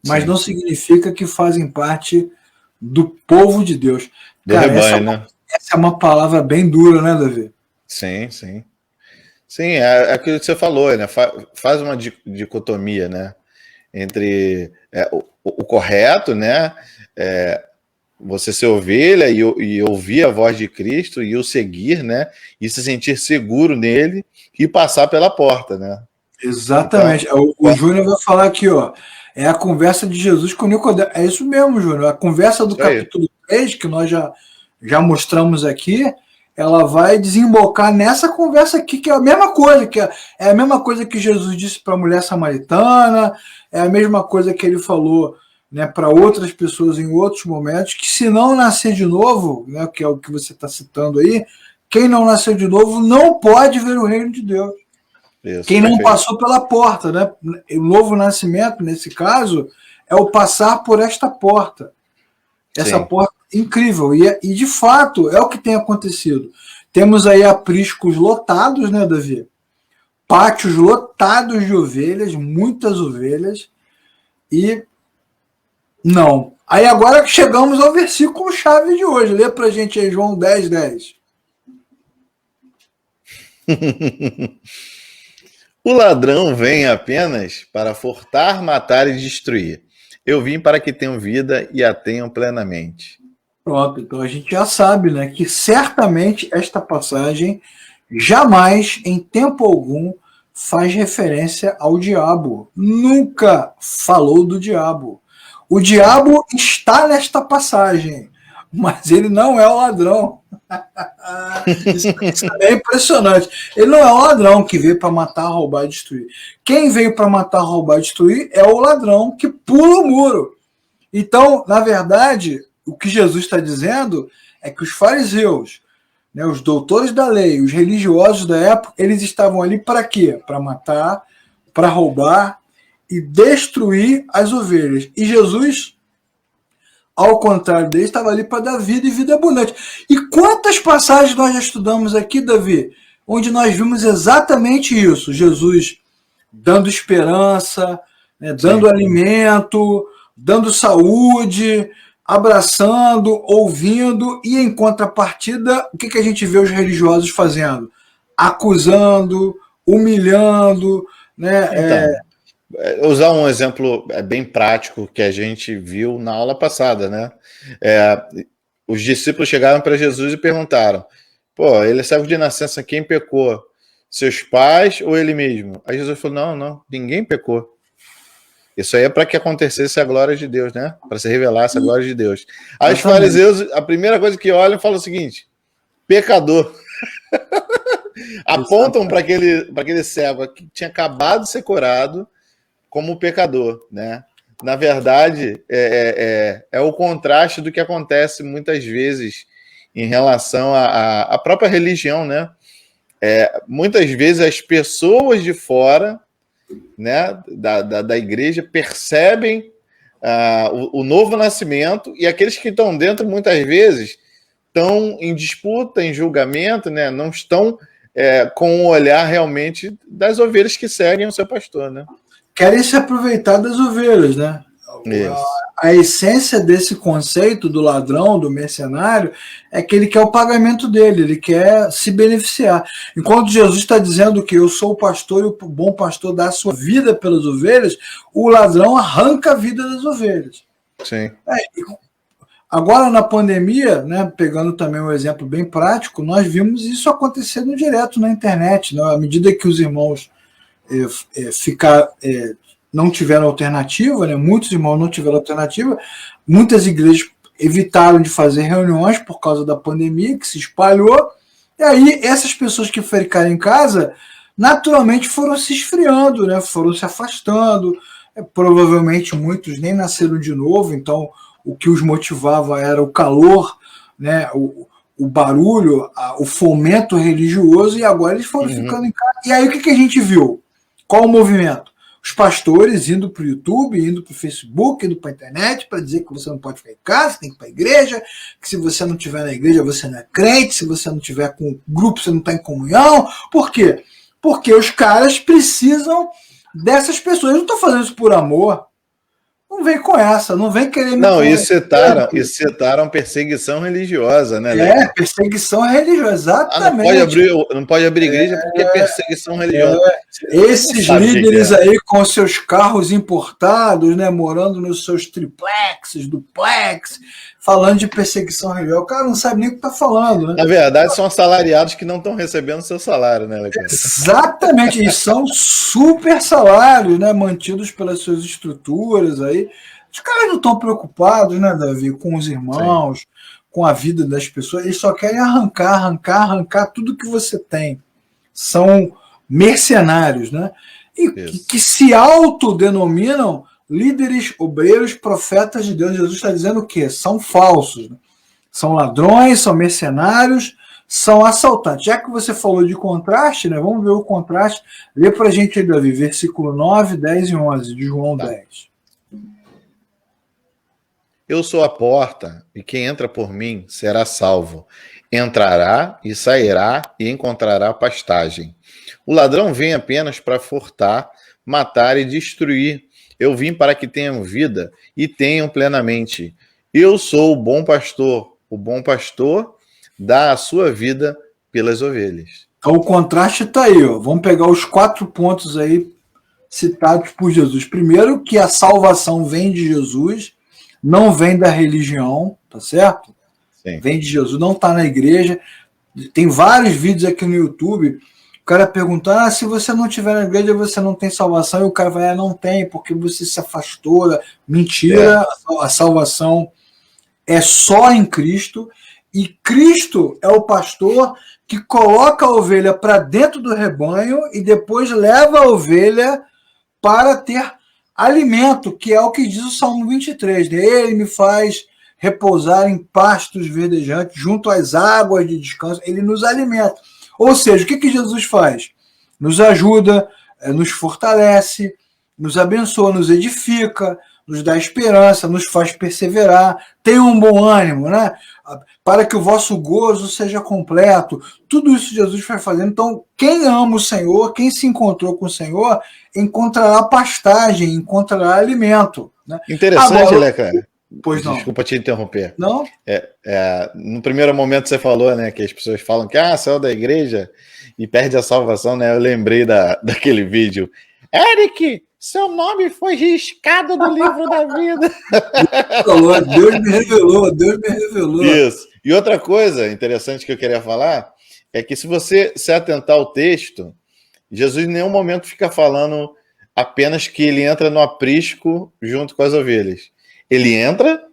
mas não significa que fazem parte do povo de Deus. Do Cara, rebanho, né? essa é uma palavra bem dura, né, Davi? Sim, sim. Sim, é aquilo que você falou, né? Faz uma dicotomia, né? Entre o correto, né? Você ser ovelha e ouvir a voz de Cristo e o seguir, né? E se sentir seguro nele e passar pela porta, né? Exatamente. Então, o Júnior vai falar aqui, ó. É a conversa de Jesus com Nicodemo. É isso mesmo, Júnior. A conversa do capítulo 3, que nós já mostramos aqui, ela vai desembocar nessa conversa aqui, que é a mesma coisa, é a mesma coisa que Jesus disse para a mulher samaritana, é a mesma coisa que ele falou, né, para outras pessoas em outros momentos, que se não nascer de novo, né, que é o que você está citando aí, quem não nasceu de novo não pode ver o reino de Deus. Isso, quem não passou pela porta, né? O novo nascimento, nesse caso, é o passar por esta porta. Essa porta incrível. E de fato, é o que tem acontecido. Temos aí apriscos lotados, né, Davi? Pátios lotados de ovelhas, muitas ovelhas, e não. Aí agora chegamos ao versículo-chave de hoje. Lê pra gente aí, João 10, 10. O ladrão vem apenas para furtar, matar e destruir. Eu vim para que tenham vida e a tenham plenamente. Pronto, então a gente já sabe, né, que certamente esta passagem jamais, em tempo algum, faz referência ao diabo. Nunca falou do diabo. O diabo está nesta passagem, mas ele não é o ladrão. Isso é impressionante. Ele não é o ladrão que veio para matar, roubar e destruir. Quem veio para matar, roubar e destruir é o ladrão que pula o muro. Então, na verdade, o que Jesus está dizendo é que os fariseus, né, os doutores da lei, os religiosos da época, eles estavam ali para quê? Para matar, para roubar e destruir as ovelhas. E Jesus, ao contrário dele, estava ali para dar vida e vida abundante. E quantas passagens nós já estudamos aqui, Davi, onde nós vimos exatamente isso? Jesus dando esperança, né, dando alimento, dando saúde, abraçando, ouvindo, e em contrapartida, o que a gente vê os religiosos fazendo? Acusando, humilhando, né? Então, usar um exemplo bem prático que a gente viu na aula passada, né? Os discípulos chegaram para Jesus e perguntaram: pô, ele é servo de nascença, quem pecou? Seus pais ou ele mesmo? Aí Jesus falou: não, ninguém pecou. Isso aí é para que acontecesse a glória de Deus, né? Para se revelasse a glória de Deus. Aí os fariseus, a primeira coisa que olham, falam o seguinte: pecador. Apontam para aquele cego que tinha acabado de ser curado como pecador, né? Na verdade, é o contraste do que acontece muitas vezes em relação à própria religião, né? Muitas vezes as pessoas de fora, né, da igreja percebem o novo nascimento, e aqueles que estão dentro muitas vezes estão em disputa, em julgamento, né? Não estão com o olhar realmente das ovelhas que seguem o seu pastor, né? Querem se aproveitar das ovelhas, né? A essência desse conceito do ladrão, do mercenário, é que ele quer o pagamento dele, ele quer se beneficiar. Enquanto Jesus está dizendo que eu sou o pastor e o bom pastor dá a sua vida pelas ovelhas, o ladrão arranca a vida das ovelhas. Sim. Agora, na pandemia, né, pegando também um exemplo bem prático, nós vimos isso acontecendo direto na internet, né? À medida que os irmãos não tiveram alternativa, né? Muitos irmãos não tiveram alternativa, muitas igrejas evitaram de fazer reuniões por causa da pandemia que se espalhou, e aí essas pessoas que ficaram em casa naturalmente foram se esfriando, né? Foram se afastando, provavelmente muitos nem nasceram de novo, então o que os motivava era o calor, né? O o barulho, o fomento religioso, e agora eles foram ficando em casa. E aí o que a gente viu? Qual o movimento? Os pastores indo para o YouTube, indo para o Facebook, indo para a internet, para dizer que você não pode ficar em casa, tem que ir para a igreja, que se você não estiver na igreja, você não é crente, se você não estiver com o grupo, você não está em comunhão. Por quê? Porque os caras precisam dessas pessoas. Eu não estou fazendo isso por amor. Não vem com essa, não vem querer me Não, e citaram perseguição religiosa, né, Léo? Perseguição religiosa, exatamente. Não pode abrir igreja porque é perseguição religiosa. Esses líderes aí com seus carros importados, né, morando nos seus triplexes, duplex, falando de perseguição religiosa. O cara não sabe nem o que está falando, né? Na verdade, são assalariados que não estão recebendo seu salário, né, Leandro? Exatamente, e são super salários, né, mantidos pelas suas estruturas aí. Os caras não estão preocupados, né, Davi, com os irmãos, sim, com a vida das pessoas. Eles só querem arrancar tudo que você tem. São mercenários, né? E que se autodenominam líderes, obreiros, profetas de Deus. Jesus está dizendo o quê? São falsos, né? São ladrões, são mercenários, são assaltantes. Já que você falou de contraste, né? Vamos ver o contraste. Lê para a gente aí, Davi, versículo 9, 10 e 11 de João 10. Eu sou a porta, e quem entra por mim será salvo. Entrará e sairá e encontrará pastagem. O ladrão vem apenas para furtar, matar e destruir. Eu vim para que tenham vida e tenham plenamente. Eu sou o bom pastor. O bom pastor dá a sua vida pelas ovelhas. Então o contraste está aí, ó. Vamos pegar os 4 pontos aí citados por Jesus. Primeiro, que a salvação vem de Jesus, não vem da religião, tá certo? Sim. Vem de Jesus, não está na igreja. Tem vários vídeos aqui no YouTube, o cara pergunta, se você não estiver na igreja, você não tem salvação, e o cara vai, não tem, porque você se afastou. Mentira, a salvação é só em Cristo, e Cristo é o pastor que coloca a ovelha para dentro do rebanho e depois leva a ovelha para ter alimento, que é o que diz o Salmo 23. Né? Ele me faz repousar em pastos verdejantes, junto às águas de descanso, ele nos alimenta. Ou seja, o que Jesus faz? Nos ajuda, nos fortalece, nos abençoa, nos edifica, nos dá esperança, nos faz perseverar, tem um bom ânimo, né? Para que o vosso gozo seja completo. Tudo isso Jesus vai fazendo. Então, quem ama o Senhor, quem se encontrou com o Senhor, encontrará pastagem, encontrará alimento. Né? Interessante, agora, né, cara? Pois não. Desculpa te interromper. Não? No primeiro momento você falou, né, que as pessoas falam que saiu da igreja e perde a salvação, né? Eu lembrei daquele vídeo. Eric, seu nome foi riscado do livro da vida. Deus me revelou. Isso. E outra coisa interessante que eu queria falar é que se você se atentar ao texto, Jesus em nenhum momento fica falando apenas que ele entra no aprisco junto com as ovelhas. Ele entra,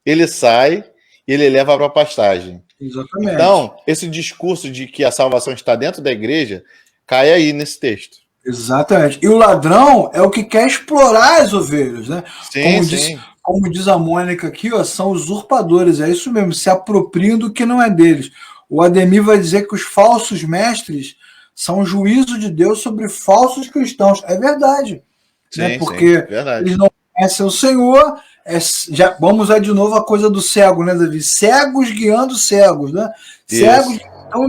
ele sai e ele leva para a pastagem. Exatamente. Então, esse discurso de que a salvação está dentro da igreja cai aí nesse texto. Exatamente. E o ladrão é o que quer explorar as ovelhas, né? Sim, como diz a Mônica aqui, são usurpadores. É isso mesmo, se apropriam do que não é deles. O Ademir vai dizer que os falsos mestres são juízo de Deus sobre falsos cristãos. É verdade. Sim, né? Porque verdade. Eles não conhecem o Senhor. Já vamos usar de novo a coisa do cego, né, Davi? Cegos guiando cegos, né? Isso. Cegos. Então,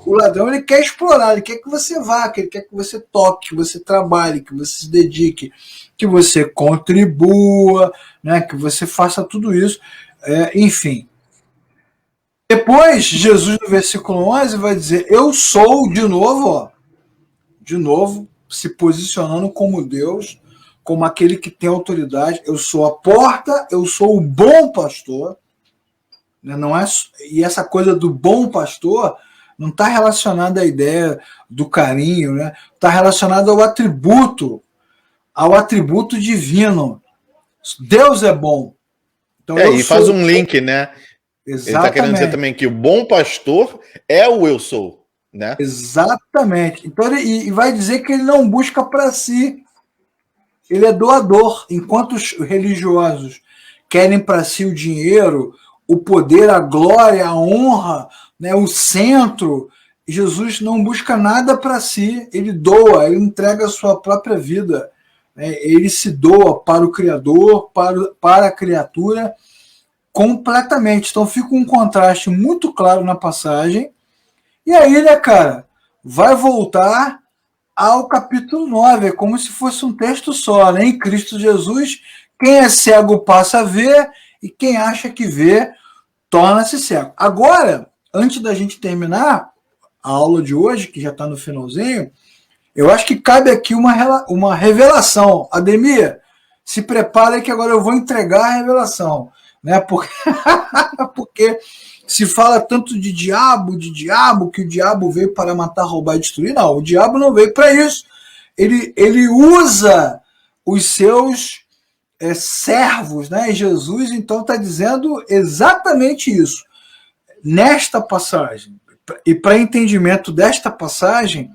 o ladrão ele quer explorar, ele quer que você vá, ele quer que você toque, que você trabalhe, que você se dedique, que você contribua, né, que você faça tudo isso. Enfim. Depois, Jesus, no versículo 11, vai dizer, eu sou, de novo, se posicionando como Deus, como aquele que tem autoridade, eu sou a porta, eu sou o bom pastor. Não é, e essa coisa do bom pastor não está relacionada à ideia do carinho, né? Está relacionada ao atributo divino. Deus é bom. Então, e faz um link, né? Exatamente. Ele está querendo dizer também que o bom pastor é o eu sou, né? Exatamente. Então, e vai dizer que ele não busca para si, ele é doador. Enquanto os religiosos querem para si o dinheiro, o poder, a glória, a honra, né, o centro. Jesus não busca nada para si, ele doa, ele entrega a sua própria vida, né, ele se doa para o Criador, para a criatura, completamente. Então fica um contraste muito claro na passagem. E aí, né, cara, vai voltar ao capítulo 9, é como se fosse um texto só, né? Em Cristo Jesus, quem é cego passa a ver, e quem acha que vê, torna-se cego. Agora, antes da gente terminar a aula de hoje, que já está no finalzinho, eu acho que cabe aqui uma revelação. Ademir, se prepare que agora eu vou entregar a revelação, né? Porque se fala tanto de diabo, que o diabo veio para matar, roubar e destruir. Não, o diabo não veio para isso. Ele usa os seus servos, né? E Jesus, então, está dizendo exatamente isso. Nesta passagem, e para entendimento desta passagem,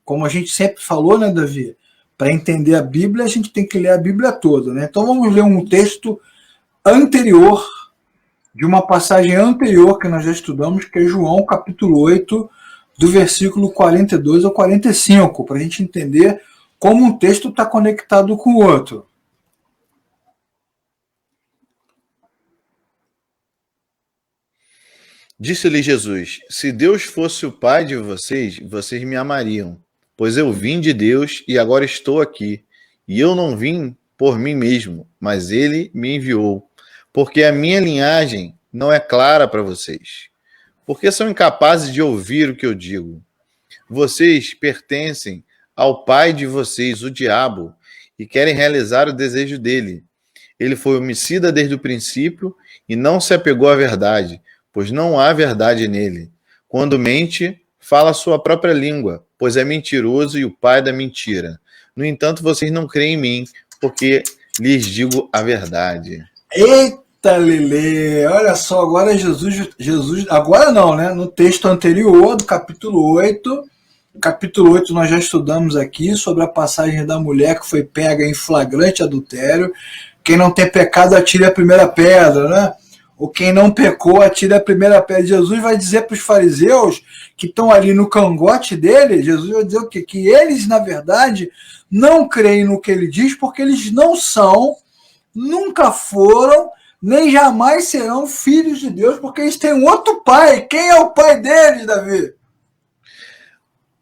como a gente sempre falou, né, Davi? Para entender a Bíblia, a gente tem que ler a Bíblia toda, né? Então vamos ler um texto anterior, de uma passagem anterior que nós já estudamos, que é João capítulo 8, do versículo 42 ao 45, para a gente entender como um texto está conectado com o outro. Disse-lhe Jesus: Se Deus fosse o Pai de vocês, vocês me amariam, pois eu vim de Deus e agora estou aqui. E eu não vim por mim mesmo, mas ele me enviou, porque a minha linhagem não é clara para vocês. Porque são incapazes de ouvir o que eu digo. Vocês pertencem ao pai de vocês, o diabo, e querem realizar o desejo dele. Ele foi homicida desde o princípio e não se apegou à verdade, pois não há verdade nele. Quando mente, fala a sua própria língua, pois é mentiroso e o pai da mentira. No entanto, vocês não creem em mim, porque lhes digo a verdade. Eita, Lelê! Olha só, agora Jesus, agora não, né? No texto anterior, do capítulo 8, nós já estudamos aqui sobre a passagem da mulher que foi pega em flagrante adultério. Quem não tem pecado, atire a primeira pedra, né? Ou quem não pecou, atire a primeira pedra. Jesus vai dizer para os fariseus que estão ali no cangote dele, Jesus vai dizer o quê? Que eles, na verdade, não creem no que ele diz, porque eles não são, nunca foram, nem jamais serão filhos de Deus, porque eles têm um outro pai. Quem é o pai deles, Davi?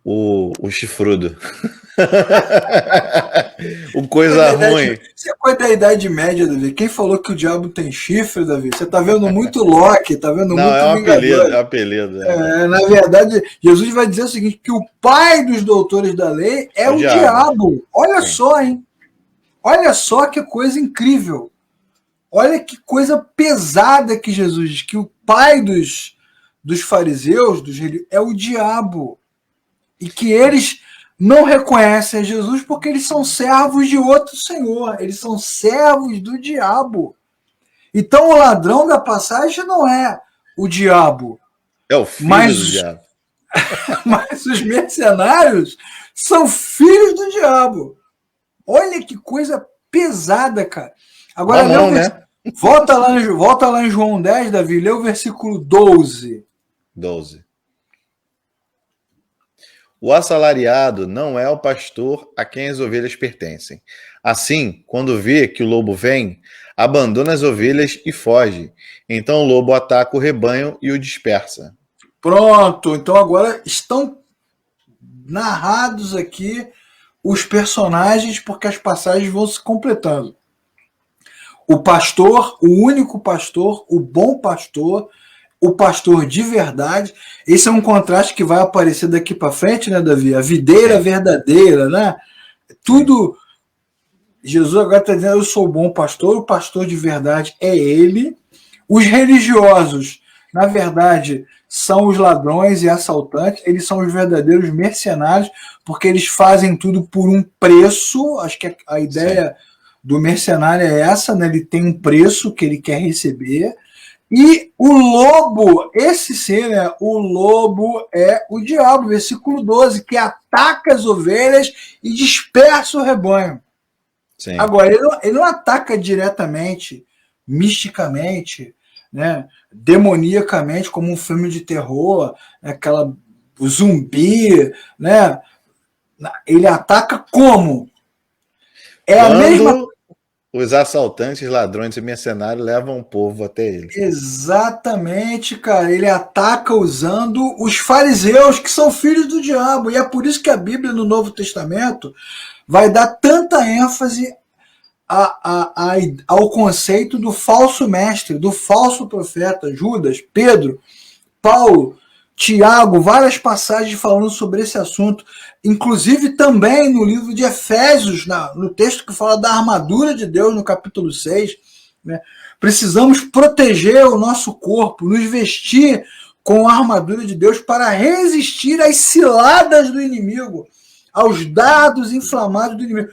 O chifrudo. O coisa ruim. Você é coisa da Idade Média, Davi. Quem falou que o diabo tem chifre, Davi? Você tá vendo muito Loki, tá vendo Não, muito é um Vingador. apelido, é um apelido. Na verdade, Jesus vai dizer o seguinte, que o pai dos doutores da lei é o diabo. Olha só, hein? Olha só que coisa incrível. Olha que coisa pesada que Jesus diz, que o pai dos fariseus, é o diabo. E que eles não reconhecem a Jesus porque eles são servos de outro senhor. Eles são servos do diabo. Então o ladrão da passagem não é o diabo. É o filho do diabo. Mas os mercenários são filhos do diabo. Olha que coisa pesada, cara. Agora, não, né? volta lá em João 10, Davi, lê o versículo 12. 12. O assalariado não é o pastor a quem as ovelhas pertencem. Assim, quando vê que o lobo vem, abandona as ovelhas e foge. Então o lobo ataca o rebanho e o dispersa. Pronto, então agora estão narrados aqui os personagens, porque as passagens vão se completando. O pastor, o único pastor, o bom pastor, o pastor de verdade. Esse é um contraste que vai aparecer daqui para frente, né, Davi? A videira verdadeira, né? Tudo. Jesus agora está dizendo: eu sou o bom pastor, o pastor de verdade é ele. Os religiosos, na verdade, são os ladrões e assaltantes, eles são os verdadeiros mercenários, porque eles fazem tudo por um preço. Acho que a ideia do mercenário é essa, né? Ele tem um preço que ele quer receber. E o lobo, esse sim, né? O lobo é o diabo, versículo 12, que ataca as ovelhas e dispersa o rebanho. Sim. Agora, ele não ataca diretamente, misticamente, né, demoniacamente, como um filme de terror, aquela zumbi, né? Ele ataca como? É a mesma. Quando os assaltantes, ladrões e mercenários levam o povo até ele. Exatamente, cara. Ele ataca usando os fariseus, que são filhos do diabo. E é por isso que a Bíblia, no Novo Testamento, vai dar tanta ênfase ao conceito do falso mestre, do falso profeta. Judas, Pedro, Paulo, Tiago, várias passagens falando sobre esse assunto, inclusive também no livro de Efésios, no texto que fala da armadura de Deus, no capítulo 6, né? Precisamos proteger o nosso corpo, nos vestir com a armadura de Deus para resistir às ciladas do inimigo, aos dardos inflamados do inimigo.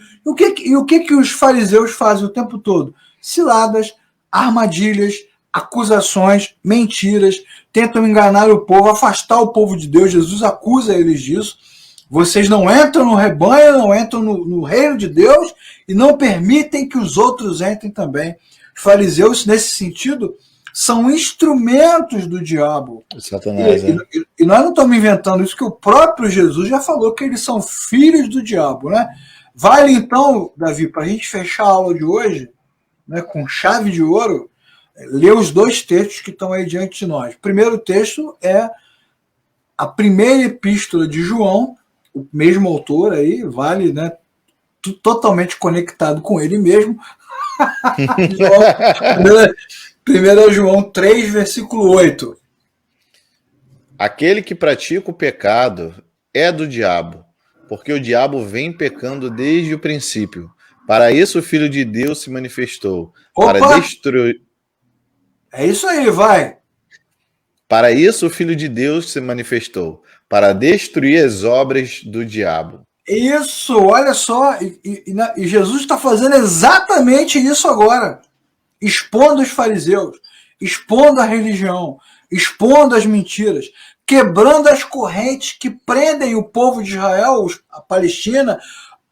E o que os fariseus fazem o tempo todo? Ciladas, armadilhas, acusações, mentiras, tentam enganar o povo, afastar o povo de Deus. Jesus acusa eles disso. Vocês não entram no rebanho, não entram no reino de Deus e não permitem que os outros entrem também. Os fariseus, nesse sentido, são instrumentos do diabo. Satanás, e nós não estamos inventando isso, que o próprio Jesus já falou que eles são filhos do diabo, né? Vale então, Davi, para a gente fechar a aula de hoje, né, com chave de ouro, ler os dois textos que estão aí diante de nós. O primeiro texto é a primeira epístola de João, o mesmo autor aí, vale, né, totalmente conectado com ele mesmo. João, 1 João 3, versículo 8. Aquele que pratica o pecado é do diabo, porque o diabo vem pecando desde o princípio. Para isso o Filho de Deus se manifestou, para destruir... É isso aí, vai. Para isso o Filho de Deus se manifestou, para destruir as obras do diabo. Isso, olha só, e Jesus está fazendo exatamente isso agora, expondo os fariseus, expondo a religião, expondo as mentiras, quebrando as correntes que prendem o povo de Israel, a Palestina,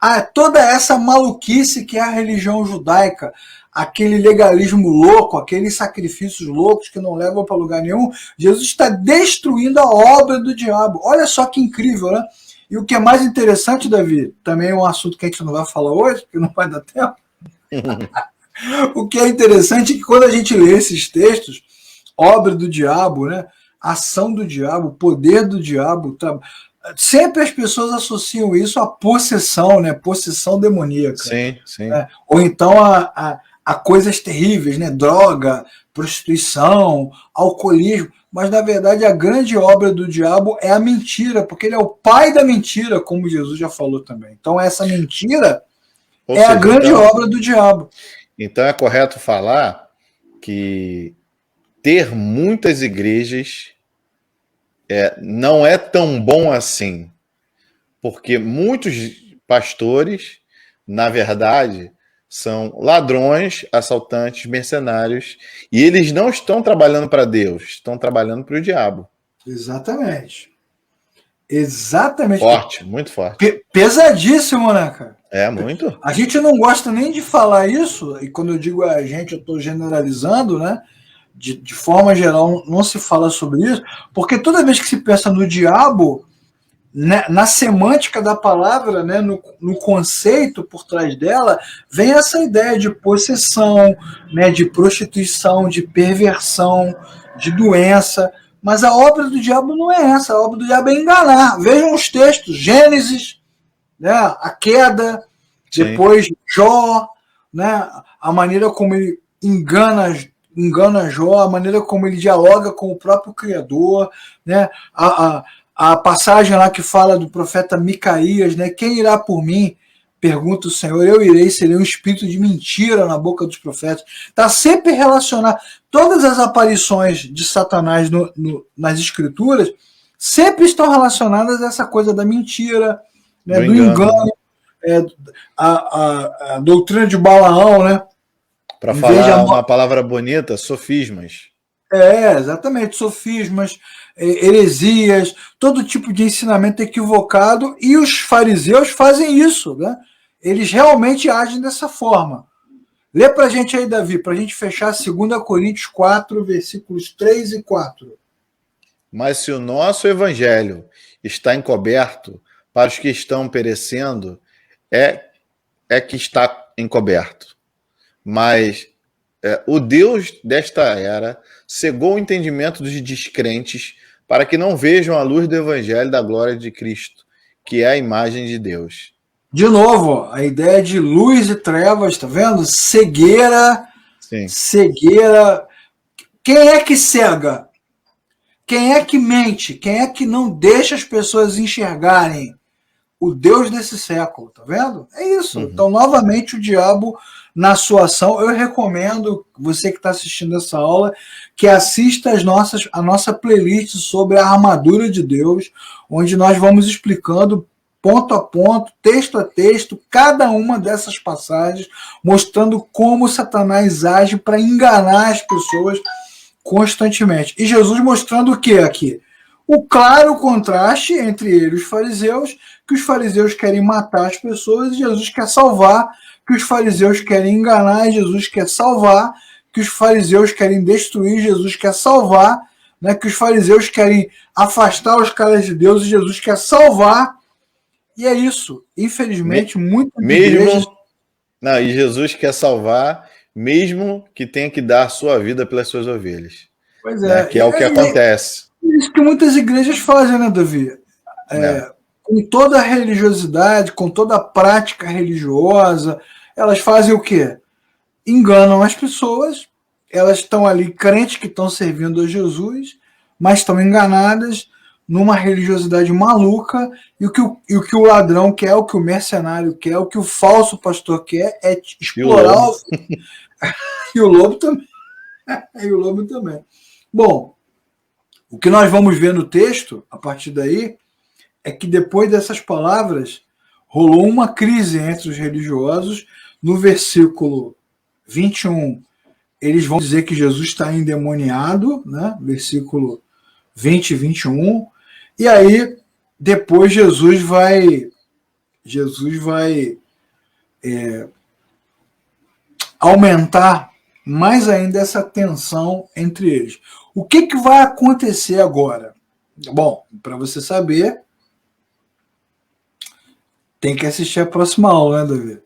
a toda essa maluquice que é a religião judaica, aquele legalismo louco, aqueles sacrifícios loucos que não levam para lugar nenhum. Jesus está destruindo a obra do diabo. Olha só que incrível, né? E o que é mais interessante, Davi, também é um assunto que a gente não vai falar hoje, porque não vai dar tempo. O que é interessante é que quando a gente lê esses textos, obra do diabo, né? Ação do diabo, poder do diabo, sempre as pessoas associam isso à possessão, né? Possessão demoníaca. Sim, sim. Né? Ou então a coisas terríveis, né? Droga, prostituição, alcoolismo. Mas, na verdade, a grande obra do diabo é a mentira, porque ele é o pai da mentira, como Jesus já falou também. Então, essa mentira a grande obra do diabo. Então, é correto falar que ter muitas igrejas não é tão bom assim, porque muitos pastores, na verdade, são ladrões, assaltantes, mercenários, e eles não estão trabalhando para Deus, estão trabalhando para o diabo. Exatamente. Exatamente. Forte, muito forte. Pesadíssimo, né, cara? É, muito. A gente não gosta nem de falar isso, e quando eu digo a gente, eu estou generalizando, né? De forma geral, não se fala sobre isso, porque toda vez que se pensa no diabo, né, na semântica da palavra, né, no conceito por trás dela, vem essa ideia de possessão, né, de prostituição, de perversão, de doença. Mas a obra do diabo não é essa, a obra do diabo é enganar. Vejam os textos, Gênesis, né, a queda, sim, depois Jó, né, a maneira como ele engana Jó, a maneira como ele dialoga com o próprio Criador, né, a passagem lá que fala do profeta Micaías, né, quem irá por mim? Pergunta o Senhor, eu irei, seria um espírito de mentira na boca dos profetas. Está sempre relacionado. Todas as aparições de Satanás nas Escrituras sempre estão relacionadas a essa coisa da mentira, né, do engano, a doutrina de Balaão, né? Para falar uma palavra bonita, sofismas. Exatamente, sofismas, heresias, todo tipo de ensinamento equivocado, e os fariseus fazem isso, né? Eles realmente agem dessa forma. Lê para a gente aí, Davi, para a gente fechar 2 Coríntios 4, versículos 3 e 4. Mas se o nosso evangelho está encoberto para os que estão perecendo, é que está encoberto. Mas o Deus desta era cegou o entendimento dos descrentes para que não vejam a luz do evangelho da glória de Cristo, que é a imagem de Deus. De novo, ó, a ideia de luz e trevas, tá vendo? Cegueira, Sim. cegueira. Quem é que cega? Quem é que mente? Quem é que não deixa as pessoas enxergarem o Deus desse século? Tá vendo? É isso. Uhum. Então, novamente, o diabo na sua ação. Eu recomendo, você que está assistindo essa aula, que assista a nossa playlist sobre a armadura de Deus, onde nós vamos explicando ponto a ponto, texto a texto, cada uma dessas passagens, mostrando como Satanás age para enganar as pessoas constantemente. E Jesus mostrando o que aqui? O claro contraste entre ele e os fariseus, que os fariseus querem matar as pessoas e Jesus quer salvar, que os fariseus querem enganar e Jesus quer salvar, que os fariseus querem destruir, Jesus quer salvar, né? Que os fariseus querem afastar os caras de Deus e Jesus quer salvar. E é isso. Infelizmente, muitas igrejas... Não, e Jesus quer salvar, mesmo que tenha que dar a sua vida pelas suas ovelhas. Pois Né? Que é o que acontece. É isso que muitas igrejas fazem, né, Davi? Com toda a religiosidade, com toda a prática religiosa, elas fazem o quê? Enganam as pessoas, elas estão ali crentes que estão servindo a Jesus, mas estão enganadas numa religiosidade maluca, e o que o ladrão quer, o que o mercenário quer, o que o falso pastor quer é explorar e o lobo também. E o lobo também. Bom, o que nós vamos ver no texto, a partir daí, é que depois dessas palavras, rolou uma crise entre os religiosos. No versículo 21, eles vão dizer que Jesus está endemoniado, né? Versículo 20 e 21. E aí, depois Jesus vai aumentar mais ainda essa tensão entre eles. O que vai acontecer agora? Bom, para você saber, tem que assistir a próxima aula, né, Davi?